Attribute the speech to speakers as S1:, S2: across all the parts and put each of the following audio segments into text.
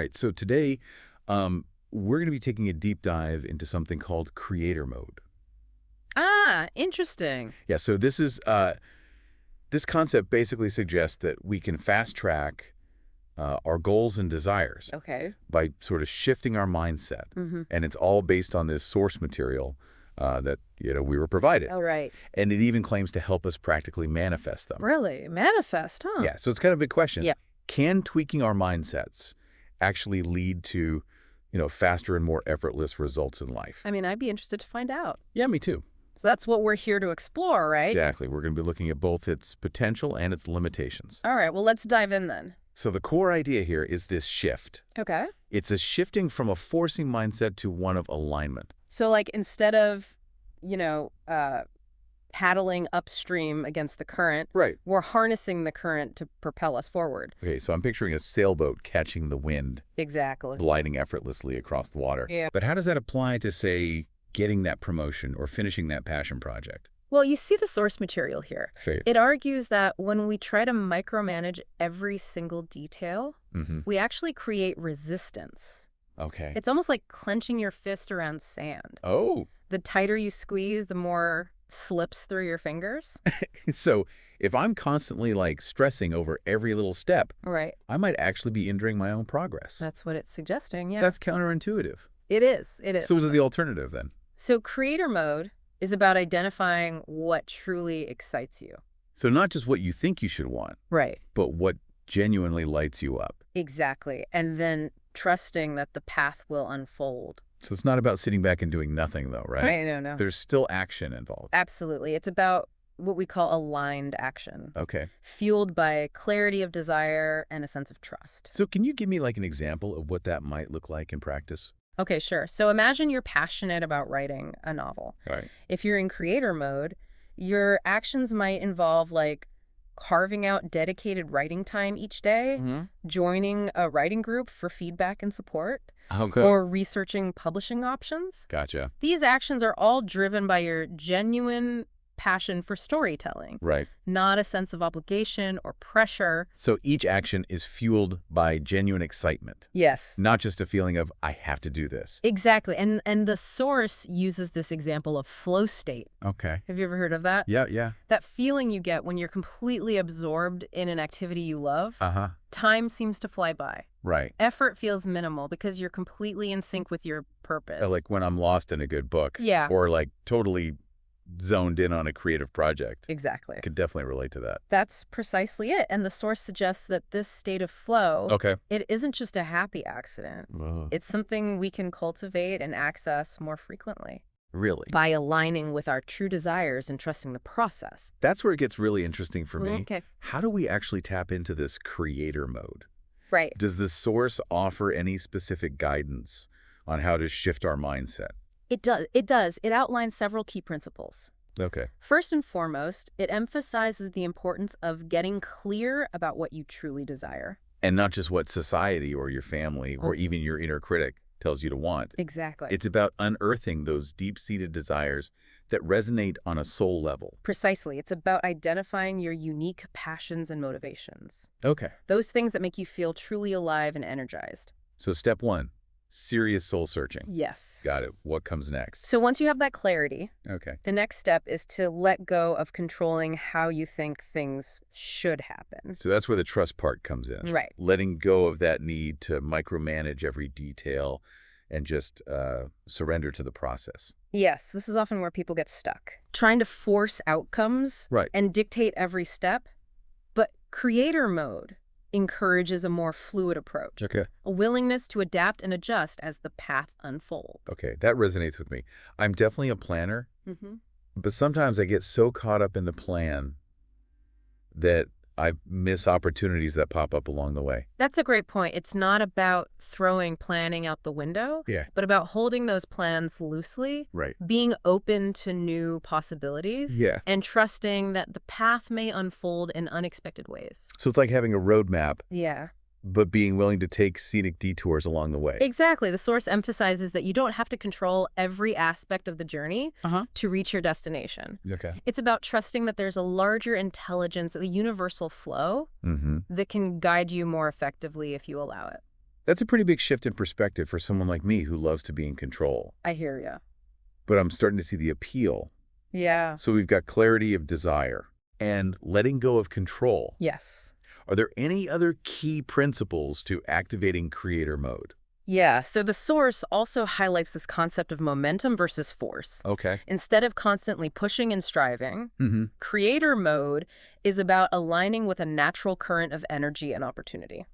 S1: right. So today, we're going to be taking a deep dive into something called creator mode.
S2: Ah, interesting.
S1: Yeah, so this concept basically suggests that we can fast track our goals and desires
S2: Okay.
S1: by sort of shifting our mindset.
S2: Mm-hmm.
S1: And it's all based on this source material that we were provided.
S2: Oh, right.
S1: And it even claims to help us practically manifest them.
S2: Really? Manifest, huh?
S1: Yeah, so it's kind of a big question.
S2: Yeah.
S1: Can tweaking our mindsets actually lead to, faster and more effortless results in life?
S2: I mean, I'd be interested to find out.
S1: Yeah, me too.
S2: So that's what we're here to explore, right?
S1: Exactly. We're going to be looking at both its potential and its limitations.
S2: All right, well, let's dive in then.
S1: So the core idea here is this shift.
S2: Okay.
S1: It's a shifting from a forcing mindset to one of alignment.
S2: So, like, instead of, paddling upstream against the current,
S1: Right.
S2: we're harnessing the current to propel us forward.
S1: Okay, so I'm picturing a sailboat catching the wind,
S2: Exactly.
S1: gliding effortlessly across the water.
S2: Yeah.
S1: But how does that apply to, say, getting that promotion or finishing that passion project?
S2: Well, you see the source material here.
S1: Fair.
S2: It argues that when we try to micromanage every single detail, we actually create resistance.
S1: Okay.
S2: It's almost like clenching your fist around sand.
S1: Oh.
S2: The tighter you squeeze, the more slips through your fingers.
S1: So if I'm constantly stressing over every little step,
S2: Right.
S1: I might actually be hindering my own progress.
S2: That's what it's suggesting, yeah.
S1: That's counterintuitive.
S2: It is. It is.
S1: So is it the alternative then?
S2: So creator mode is about identifying what truly excites you.
S1: So not just what you think you should want,
S2: Right.
S1: but what genuinely lights you up.
S2: Exactly. And then trusting that the path will unfold.
S1: So it's not about sitting back and doing nothing though, right?
S2: Right, no.
S1: There's still action involved.
S2: Absolutely. It's about what we call aligned action,
S1: Okay.
S2: fueled by clarity of desire and a sense of trust.
S1: So can you give me an example of what that might look like in practice?
S2: Okay, sure. So imagine you're passionate about writing a novel.
S1: Right.
S2: If you're in creator mode, your actions might involve carving out dedicated writing time each day, joining a writing group for feedback and support,
S1: Okay.
S2: or researching publishing options.
S1: Gotcha.
S2: These actions are all driven by your genuine passion for storytelling,
S1: Right.
S2: not a sense of obligation or pressure.
S1: So each action is fueled by genuine excitement,
S2: Yes.
S1: not just a feeling of, I have to do this.
S2: Exactly. And the source uses this example of flow state.
S1: Okay.
S2: Have you ever heard of that?
S1: Yeah.
S2: That feeling you get when you're completely absorbed in an activity you love.
S1: Uh-huh.
S2: Time seems to fly by.
S1: Right.
S2: Effort feels minimal because you're completely in sync with your purpose.
S1: Like when I'm lost in a good book.
S2: Yeah.
S1: Or totally zoned in on a creative project.
S2: Exactly.
S1: I could definitely relate to that.
S2: That's precisely it. And the source suggests that this state of flow,
S1: Okay.
S2: it isn't just a happy accident. It's something we can cultivate and access more frequently
S1: Really?
S2: by aligning with our true desires and trusting the process.
S1: That's where it gets really interesting for me.
S2: Okay.
S1: How do we actually tap into this creator mode?
S2: Right.
S1: Does the source offer any specific guidance on how to shift our mindset?
S2: It does. It outlines several key principles.
S1: Okay.
S2: First and foremost, it emphasizes the importance of getting clear about what you truly desire.
S1: And not just what society or your family or even your inner critic tells you to want.
S2: Exactly.
S1: It's about unearthing those deep-seated desires that resonate on a soul level.
S2: Precisely. It's about identifying your unique passions and motivations.
S1: Okay.
S2: Those things that make you feel truly alive and energized.
S1: So step one, serious soul searching.
S2: Yes.
S1: Got it. What comes next?
S2: So once you have that clarity,
S1: Okay.
S2: the next step is to let go of controlling how you think things should happen.
S1: So that's where the trust part comes in.
S2: Right.
S1: Letting go of that need to micromanage every detail and just surrender to the process.
S2: Yes, this is often where people get stuck. Trying to force outcomes
S1: Right.
S2: and dictate every step. But creator mode encourages a more fluid approach,
S1: Okay.
S2: a willingness to adapt and adjust as the path unfolds.
S1: Okay, that resonates with me. I'm definitely a planner,
S2: Mm-hmm.
S1: but sometimes I get so caught up in the plan that I miss opportunities that pop up along the way.
S2: That's a great point. It's not about throwing planning out the window,
S1: Yeah.
S2: but about holding those plans loosely,
S1: Right.
S2: being open to new possibilities,
S1: Yeah.
S2: and trusting that the path may unfold in unexpected ways.
S1: So it's like having a roadmap,
S2: Yeah.
S1: but being willing to take scenic detours along the way.
S2: Exactly. The source emphasizes that you don't have to control every aspect of the journey to reach your destination.
S1: Okay.
S2: It's about trusting that there's a larger intelligence, a universal flow
S1: Mm-hmm.
S2: that can guide you more effectively if you allow it.
S1: That's a pretty big shift in perspective for someone like me who loves to be in control.
S2: I hear ya.
S1: But I'm starting to see the appeal.
S2: Yeah.
S1: So we've got clarity of desire and letting go of control.
S2: Yes.
S1: Are there any other key principles to activating creator mode?
S2: Yeah, so the source also highlights this concept of momentum versus force.
S1: Okay.
S2: Instead of constantly pushing and striving,
S1: Mm-hmm.
S2: creator mode is about aligning with a natural current of energy and opportunity.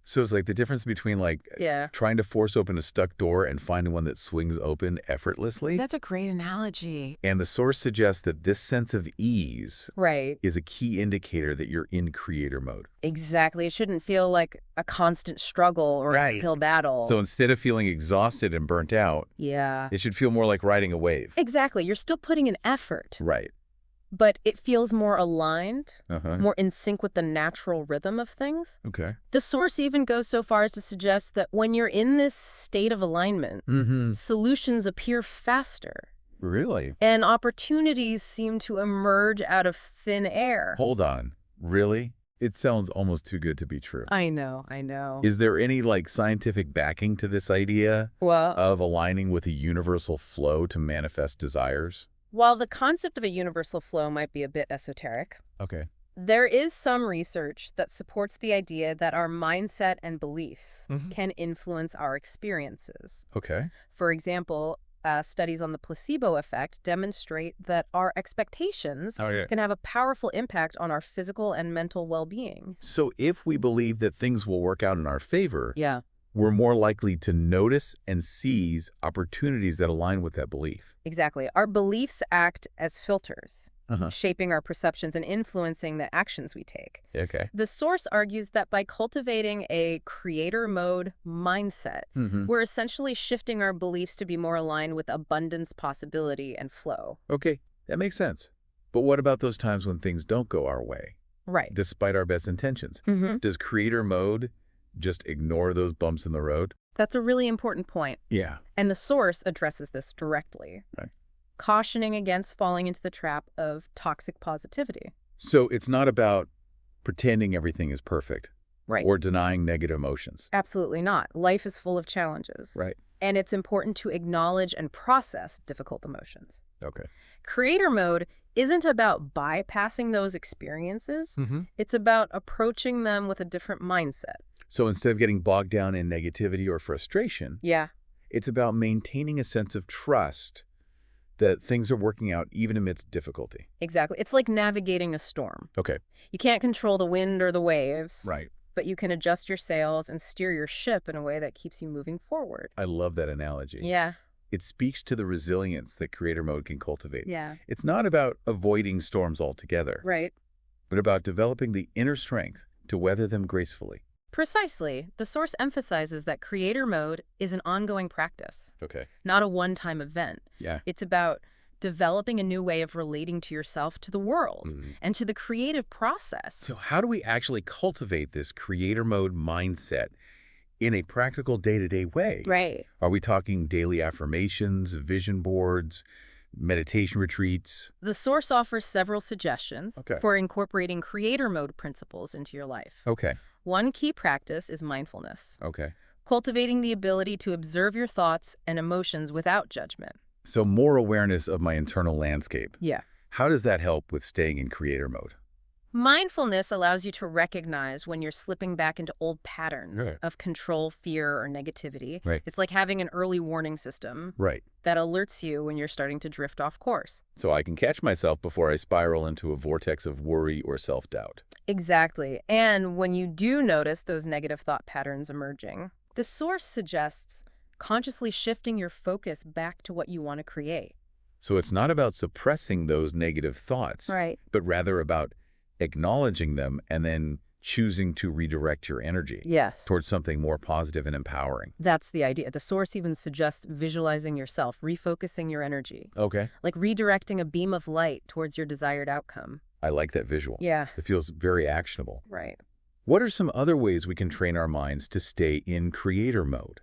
S1: So it's like the difference between
S2: Yeah.
S1: trying to force open a stuck door and finding one that swings open effortlessly.
S2: That's a great analogy.
S1: And the source suggests that this sense of ease
S2: Right.
S1: is a key indicator that you're in creator mode.
S2: Exactly. It shouldn't feel like a constant struggle or an
S1: Right.
S2: uphill battle.
S1: So instead of feeling exhausted and burnt out,
S2: Yeah.
S1: it should feel more like riding a wave.
S2: Exactly. You're still putting in effort,
S1: Right.
S2: but it feels more aligned,
S1: Uh-huh.
S2: more in sync with the natural rhythm of things.
S1: Okay.
S2: The source even goes so far as to suggest that when you're in this state of alignment,
S1: Mm-hmm.
S2: solutions appear faster
S1: Really?
S2: and opportunities seem to emerge out of thin air.
S1: Hold on. Really? It sounds almost too good to be true.
S2: I know, I know.
S1: Is there any scientific backing to this idea
S2: Well,
S1: of aligning with a universal flow to manifest desires?
S2: while the concept of a universal flow might be a bit esoteric,
S1: Okay.
S2: there is some research that supports the idea that our mindset and beliefs
S1: Mhm.
S2: can influence our experiences.
S1: Okay.
S2: For example, studies on the placebo effect demonstrate that our expectations
S1: Oh, yeah.
S2: can have a powerful impact on our physical and mental well-being.
S1: So if we believe that things will work out in our favor,
S2: Yeah,
S1: we're more likely to notice and seize opportunities that align with that belief.
S2: exactly. Our beliefs act as filters,
S1: Uh-huh.
S2: shaping our perceptions and influencing the actions we take.
S1: Okay.
S2: The source argues that by cultivating a creator mode mindset,
S1: Mm-hmm.
S2: we're essentially shifting our beliefs to be more aligned with abundance, possibility, and flow.
S1: Okay. That makes sense. But what about those times when things don't go our way,
S2: Right.
S1: despite our best intentions?
S2: Mm-hmm.
S1: Does creator mode just ignore those bumps in the road?
S2: That's a really important point.
S1: Yeah.
S2: And the source addresses this directly,
S1: Right.
S2: cautioning against falling into the trap of toxic positivity.
S1: So it's not about pretending everything is perfect
S2: Right.
S1: or denying negative emotions.
S2: Absolutely not. Life is full of challenges.
S1: Right.
S2: And it's important to acknowledge and process difficult emotions.
S1: Okay.
S2: Creator mode isn't about bypassing those experiences.
S1: Mm-hmm.
S2: It's about approaching them with a different mindset.
S1: So instead of getting bogged down in negativity or frustration,
S2: Yeah,
S1: it's about maintaining a sense of trust that things are working out even amidst difficulty.
S2: exactly. It's like navigating a storm.
S1: Okay.
S2: You can't control the wind or the waves,
S1: Right.
S2: but you can adjust your sails and steer your ship in a way that keeps you moving forward.
S1: I love that analogy.
S2: Yeah.
S1: It speaks to the resilience that creator mode can cultivate.
S2: Yeah.
S1: It's not about avoiding storms altogether,
S2: Right.
S1: but about developing the inner strength to weather them gracefully.
S2: Precisely. The source emphasizes that creator mode is an ongoing practice,
S1: Okay.
S2: not a one-time event.
S1: Yeah.
S2: It's about developing a new way of relating to yourself, to the world,
S1: Mhm.
S2: and to the creative process.
S1: So how do we actually cultivate this creator mode mindset in a practical day-to-day way?
S2: Right.
S1: Are we talking daily affirmations, vision boards, meditation retreats?
S2: The source offers several suggestions
S1: Okay.
S2: for incorporating creator mode principles into your life.
S1: Okay.
S2: One key practice is mindfulness,
S1: Okay.
S2: cultivating the ability to observe your thoughts and emotions without judgment.
S1: So more awareness of my internal landscape.
S2: Yeah.
S1: How does that help with staying in creator mode?
S2: Mindfulness allows you to recognize when you're slipping back into old patterns
S1: Right.
S2: of control, fear, or negativity.
S1: Right.
S2: It's like having an early warning system
S1: Right.
S2: that alerts you when you're starting to drift off course.
S1: So I can catch myself before I spiral into a vortex of worry or self-doubt.
S2: Exactly. And when you do notice those negative thought patterns emerging, the source suggests consciously shifting your focus back to what you want to create.
S1: So it's not about suppressing those negative thoughts,
S2: Right.
S1: but rather about acknowledging them and then choosing to redirect your energy
S2: Yes.
S1: towards something more positive and empowering.
S2: That's the idea. The source even suggests visualizing yourself, refocusing your energy,
S1: Okay.
S2: like redirecting a beam of light towards your desired outcome.
S1: I like that visual.
S2: Yeah.
S1: It feels very actionable.
S2: Right.
S1: What are some other ways we can train our minds to stay in creator mode?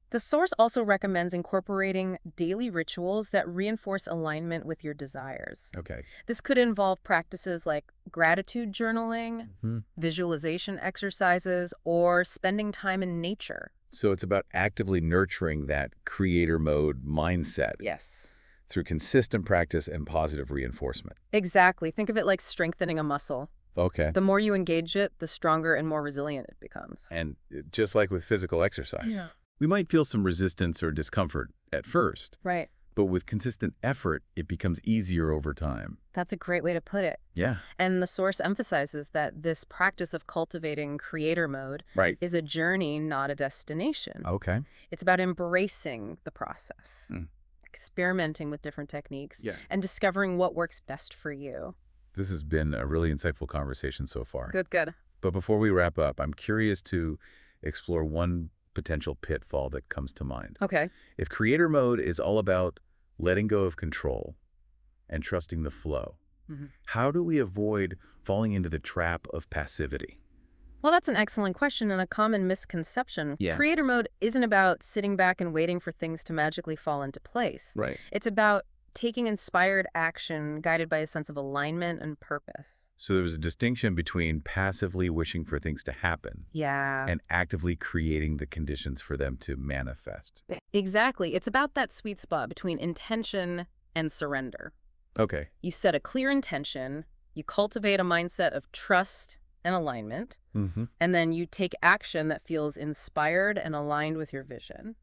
S2: The source also recommends incorporating daily rituals that reinforce alignment with your desires.
S1: Okay.
S2: This could involve practices like gratitude journaling,
S1: Mhm.
S2: visualization exercises, or spending time in nature.
S1: So it's about actively nurturing that creator mode mindset
S2: Yes.
S1: through consistent practice and positive reinforcement.
S2: Exactly. Think of it like strengthening a muscle.
S1: Okay.
S2: The more you engage it, the stronger and more resilient it becomes.
S1: And just like with physical exercise,
S2: Yeah.
S1: we might feel some resistance or discomfort at first,
S2: Right.
S1: but with consistent effort, it becomes easier over time.
S2: That's a great way to put it.
S1: Yeah.
S2: And the source emphasizes that this practice of cultivating creator mode
S1: Right.
S2: is a journey, not a destination.
S1: Okay.
S2: It's about embracing the process,
S1: Mm.
S2: experimenting with different techniques,
S1: Yeah.
S2: and discovering what works best for you.
S1: This has been a really insightful conversation so far.
S2: Good, good.
S1: But before we wrap up, I'm curious to explore one potential pitfall that comes to mind.
S2: Okay.
S1: If creator mode is all about letting go of control and trusting the flow,
S2: Mhm.
S1: how do we avoid falling into the trap of passivity?
S2: Well, that's an excellent question and a common misconception.
S1: Yeah.
S2: Creator mode isn't about sitting back and waiting for things to magically fall into place.
S1: Right.
S2: It's about taking inspired action guided by a sense of alignment and purpose.
S1: So there's a distinction between passively wishing for things to happen
S2: Yeah.
S1: and actively creating the conditions for them to manifest.
S2: Exactly. It's about that sweet spot between intention and surrender.
S1: Okay.
S2: You set a clear intention, you cultivate a mindset of trust and alignment,
S1: Mm-hmm.
S2: and then you take action that feels inspired and aligned with your vision.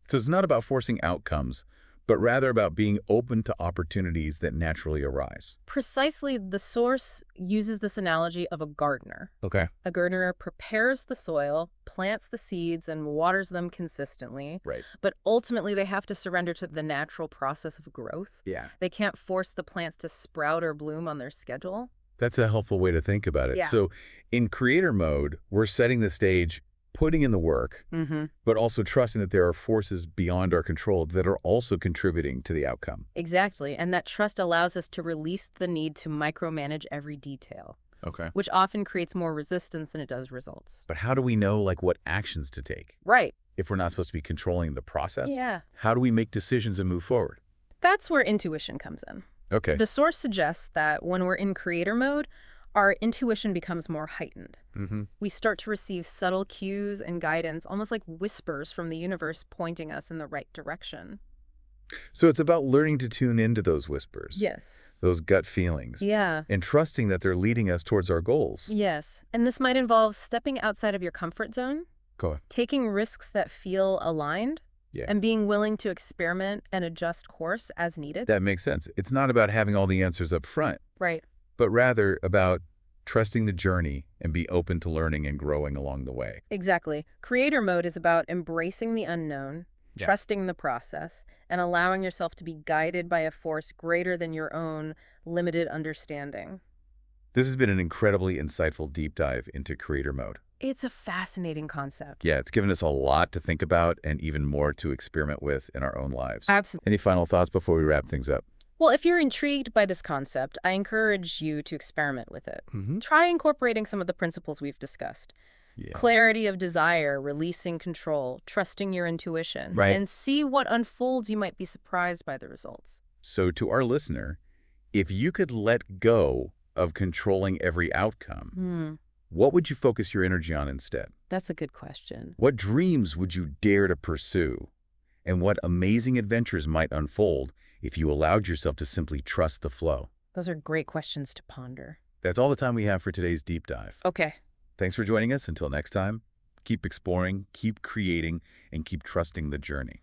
S1: So it's not about forcing outcomes, but rather about being open to opportunities that naturally arise.
S2: Precisely, the source uses this analogy of a gardener.
S1: Okay.
S2: A gardener prepares the soil, plants the seeds, and waters them consistently,
S1: Right.
S2: but ultimately they have to surrender to the natural process of growth.
S1: Yeah.
S2: They can't force the plants to sprout or bloom on their schedule.
S1: That's a helpful way to think about it.
S2: Yeah.
S1: So in creator mode, we're setting the stage, putting in the work,
S2: Mm-hmm.
S1: but also trusting that there are forces beyond our control that are also contributing to the outcome.
S2: Exactly, and that trust allows us to release the need to micromanage every detail,
S1: Okay.
S2: which often creates more resistance than it does results.
S1: But how do we know, like, what actions to take?
S2: Right.
S1: If we're not supposed to be controlling the process,
S2: Yeah.
S1: how do we make decisions and move forward?
S2: That's where intuition comes in.
S1: Okay.
S2: The source suggests that when we're in creator mode, our intuition becomes more heightened.
S1: Mm-hmm.
S2: We start to receive subtle cues and guidance, almost like whispers from the universe pointing us in the right direction.
S1: So it's about learning to tune into those whispers,
S2: Yes.
S1: those gut feelings,
S2: Yeah.
S1: and trusting that they're leading us towards our goals.
S2: Yes. And this might involve stepping outside of your comfort zone,
S1: Go on.
S2: taking risks that feel aligned,
S1: Yeah.
S2: and being willing to experiment and adjust course as needed.
S1: That makes sense. It's not about having all the answers up front,
S2: Right.
S1: but rather about trusting the journey and be open to learning and growing along the way.
S2: Exactly. Creator mode is about embracing the unknown,
S1: Yeah.
S2: trusting the process, and allowing yourself to be guided by a force greater than your own limited understanding.
S1: This has been an incredibly insightful deep dive into creator mode.
S2: It's a fascinating concept.
S1: Yeah, it's given us a lot to think about and even more to experiment with in our own lives.
S2: Absolutely.
S1: Any final thoughts before we wrap things up?
S2: Well, if you're intrigued by this concept, I encourage you to experiment with it.
S1: Mm-hmm.
S2: Try incorporating some of the principles we've discussed.
S1: Yeah.
S2: Clarity of desire, releasing control, trusting your intuition,
S1: Right.
S2: and see what unfolds. You might be surprised by the results.
S1: So to our listener, if you could let go of controlling every outcome, what would you focus your energy on instead?
S2: That's a good question.
S1: What dreams would you dare to pursue? And what amazing adventures might unfold if you allowed yourself to simply trust the flow?
S2: Those are great questions to ponder.
S1: That's all the time we have for today's deep dive.
S2: Okay.
S1: Thanks for joining us. Until next time, keep exploring, keep creating, and keep trusting the journey.